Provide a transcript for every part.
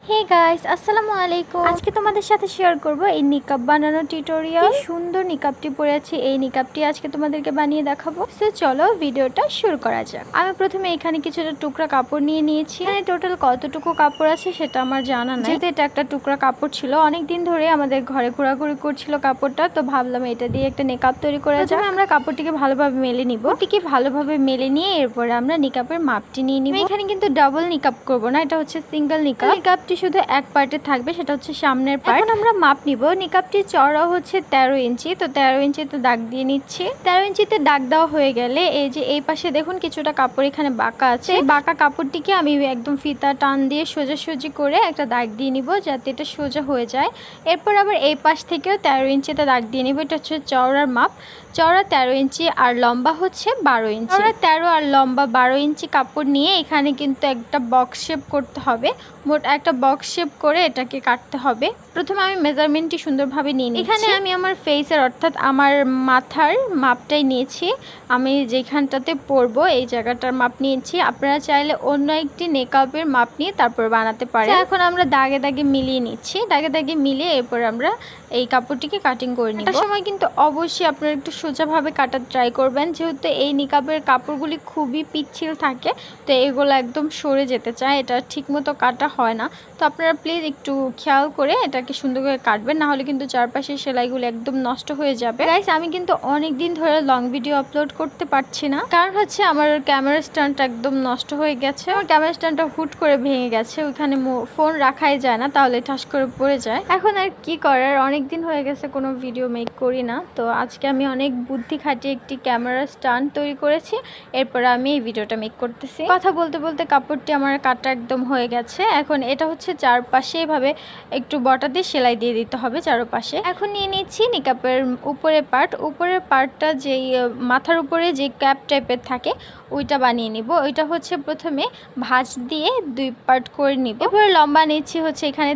Hey guys, আসসালামু আলাইকুম। আজকে তোমাদের সাথে শেয়ার করব এই নিকাব বানানোর টিউটোরিয়াল। সুন্দর নিকাবটি পরে আছি, এই নিকাবটি আজকে তোমাদেরকে বানিয়ে দেখাবো। সো চলো ভিডিওটা শুরু করা যাক। আমি প্রথমে এখানে কিছুটা টুকরা কাপড় নিয়ে নিয়েছি। এখানে টোটাল কতটুকু কাপড় আছে সেটা আমার জানা নাই, যেহেতু এটা একটা টুকরা কাপড় ছিল। অনেক দিন ধরে আমাদের ঘরে ঘোরাঘুরি করছিল কাপড়টা, তো ভাবলাম এটা দিয়ে একটা নিকাব তৈরি করা যাক। আমরা কাপড়টিকে ভালোভাবে মেলে নিব। ওটিকে ভালোভাবে মেলে নিয়ে এরপরে আমরা নিকাবের মাপটি নিয়ে নিব। এখানে কিন্তু ডাবল নিকাব করব না, এটা হচ্ছে সিঙ্গেল নিকাব। নিকাবটি শুধু এক পার্টে থাকবে, সেটা হচ্ছে সামনের পার্ট। এখন আমরা মাপ নিব। নিকাবটির চওড়া হচ্ছে 13 ইঞ্চি, তো 13 ইঞ্চিতে দাগ দিয়ে নিচ্ছি। 13 ইঞ্চিতে দাগ দেওয়া হয়ে গেলে এই যে এই পাশে দেখুন কিছুটা কাপড় এখানে বাঁকা আছে, এই বাঁকা কাপড়টিকে আমি একদম ফিতা টান দিয়ে সোজাসুজি করে একটা দাগ দিয়ে নিব, যাতে এটা সোজা হয়ে যায়। এরপর আবার এই পাশ থেকেও 13 ইঞ্চিতে দাগ দিয়ে নিব। এটা হচ্ছে চওড়ার মাপ, চওড়া 13 ইঞ্চি আর লম্বা হচ্ছে 12 ইঞ্চি। চওড়া 13 আর লম্বা 12 ইঞ্চি কাপড় নিয়ে এখানে কিন্তু একটা বক্স শেপ করতে হবে। মোট একটা বক্স শেপ করে এটাকে কাটতে হবে। প্রথমে আমি মেজারমেন্টটি সুন্দরভাবে নিয়ে নিচ্ছি। এখানে আমি আমার ফেসের অর্থাৎ আমার মাথার মাপটাই নিয়েছি। আমি যেখানটাতে পরবো এই জায়গাটার মাপ নিয়েছি। আপনারা চাইলে অন্য একটি নেকআপের মাপ নিয়ে তারপর বানাতে পারেন। এখন আমরা দাগে দাগে মিলিয়ে নিচ্ছি। দাগে দাগে মিলিয়ে এরপর আমরা এই কাপড়টিকে কাটিং করে নিব। একটা সময় কিন্তু অবশ্যই আপনারা একটু সোজাভাবে কাটার ট্রাই করবেন, যেহেতু এই নিকাবের কাপড়গুলি খুবই পিচ্ছিল থাকে, তো এগুলো একদম সরে যেতে চায়, এটা ঠিকমতো কাটা হয় না। তো আপনারা প্লিজ একটু খেয়াল করে এটাকে সুন্দর করে কাটবেন, না হলে কিন্তু চারপাশের সেলাইগুলো একদম নষ্ট হয়ে যাবে। গাইস, আমি কিন্তু অনেক দিন ধরে লং ভিডিও আপলোড করতে পারছি না, কারণ হচ্ছে আমার ক্যামেরা স্ট্যান্ডটা একদম নষ্ট হয়ে গেছে। আমার ক্যামেরা স্ট্যান্ডটা হুট করে ভেঙে গেছে, ওইখানে ফোন রাখাই যায় না, তাহলে ঠাস করে পড়ে যায়। এখন আর কি করার, অনেক দিন হয়ে গেছে কোনো ভিডিও মেক করি না। তো আজকে আমি অনেক বুদ্ধি খাটিয়ে একটি ক্যামেরা স্ট্যান্ড তৈরি করেছি, এরপর আমি এই ভিডিওটা মেক করতেছি। কথা বলতে বলতে কাপড়টি আমার কাটা একদম হয়ে গেছে। এখন এটা হচ্ছে চারপাশে এভাবে একটু বটা দিয়ে সেলাই দিয়ে দিতে হবে চারপাশে। এখন নিয়ে নিচ্ছি নিকাপের উপরের পার্ট। উপরের পার্টটা যেই মাথার উপরে যে ক্যাপ টাইপের থাকে ওইটা বানিয়ে নিব। ওইটা হচ্ছে প্রথমে ভাঁজ দিয়ে 2 পার্ট করে নিব। এরপরে লম্বা নিচ্ছি হচ্ছে এখানে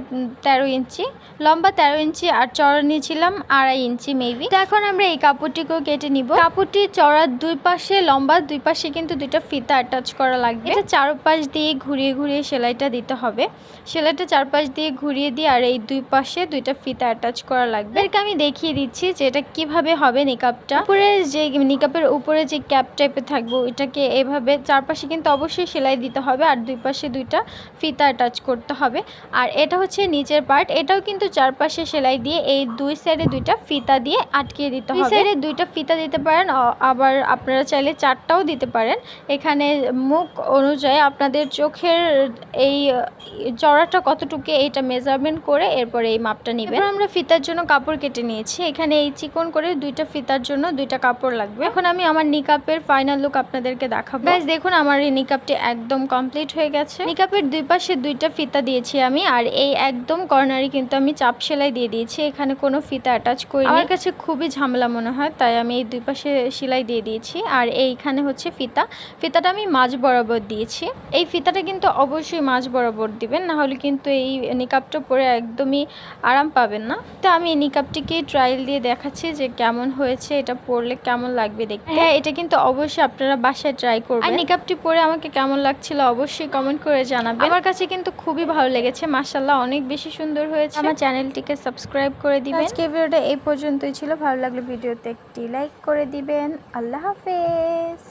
13 ইঞ্চি, লম্বা 13 ইঞ্চি আর চওড়া নিয়েছিলাম 2.5 ইঞ্চি মেবি। তো এখন আমরা এই কাপড়টিকেও কেটে নিব। কাপড়টির চওড়ার 2 পাশে লম্বা 2 পাশে কিন্তু 2টা ফিতা অ্যাটাচ করা লাগবে। এটা চারপাশ দিয়ে ঘুরিয়ে ঘুরিয়ে সেলাইটা দিতে হবে। সেলাইটা চারপাশ দিয়ে ঘুরিয়ে দিয়ে আর এই 2 পাশে 2টা ফিতা অ্যাটাচ করা লাগবে। এটাকে আমি দেখিয়ে দিচ্ছি যে এটা কিভাবে হবে নিকাবটা। উপরে যে নিকাবের উপরে যে ক্যাপ টাইপের থাকবে ওইটাকে এইভাবে চারপাশে কিন্তু অবশ্যই সেলাই দিতে হবে, আর 2 পাশে 2টা ফিতা অ্যাটাচ করতে হবে। আর এটা হচ্ছে নিচের পার্ট, এটাও কিন্তু চারপাশে সেলাই দিয়ে এই 2 সাইডে 2টা ফিতা দিয়ে আটকিয়ে দিতে হবে। 2 সাইডে 2টা ফিতা দিতে পারেন, আবার আপনারা চাইলে 4টাও দিতে পারেন। এখানে মুখ অনুযায়ী আপনাদের চোখের এই চওড়াটা কতটুকু এইটা মেজারমেন্ট করে এরপরে এই মাপটা নেবেন। আমরা ফিতার জন্য কাপড় কেটে নিয়েছি। এখানে এই চিকন করে 2টা ফিতার জন্য 2টা কাপড় লাগবে। এখন আমি আমার নিকাপের ফাইনাল লুক আপনাদেরকে দেখাবো। গাইস দেখুন, আমার এই নিকাপটি একদম কমপ্লিট হয়ে গেছে। নিকাপের 2 পাশে 2টা ফিতা দিয়েছি আমি, আর এই একদম কর্নারে কিন্তু আমি চাপ সেলাই দিয়ে দিয়েছি। এখানে কোনো ফিতা অ্যাটাচ করিনি। আমার কাছে খুবই ঝামেলা মনে হয়, তাই আমি এই 2 পাশে সেলাই দিয়ে দিয়েছি। আর এইখানে হচ্ছে ফিতাটা আমি মাঝ বরাবর দিয়েছি। এই ফিতাটা কিন্তু অবশ্যই মাঝ বরাবর দিবেন, না হলে কিন্তু এই নিকাবটা পরে একদমই আরাম পাবেন না। তো আমি এই নিকাবটিকে ট্রায়াল দিয়ে দেখাচ্ছি যে কেমন হয়েছে, এটা পরলে কেমন লাগবে দেখতে। হ্যাঁ, এটা কিন্তু অবশ্যই আপনারা বাসায় ট্রাই করবেন। আর নিকাবটি পরে আমাকে কেমন লাগছিল অবশ্যই কমেন্ট করে জানাবেন। আমার কাছে কিন্তু খুবই ভালো লেগেছে, মাশাআল্লাহ অনেক বেশি সুন্দর হয়েছে। আমার চ্যানেলটিকে সাবস্ক্রাইব করে দিবেন। আজকে ভিডিওটা এই পর্যন্তই ছিল। ভালো লাগলে ভিডিওতে একটি লাইক করে দিবেন। আল্লাহ হাফেজ।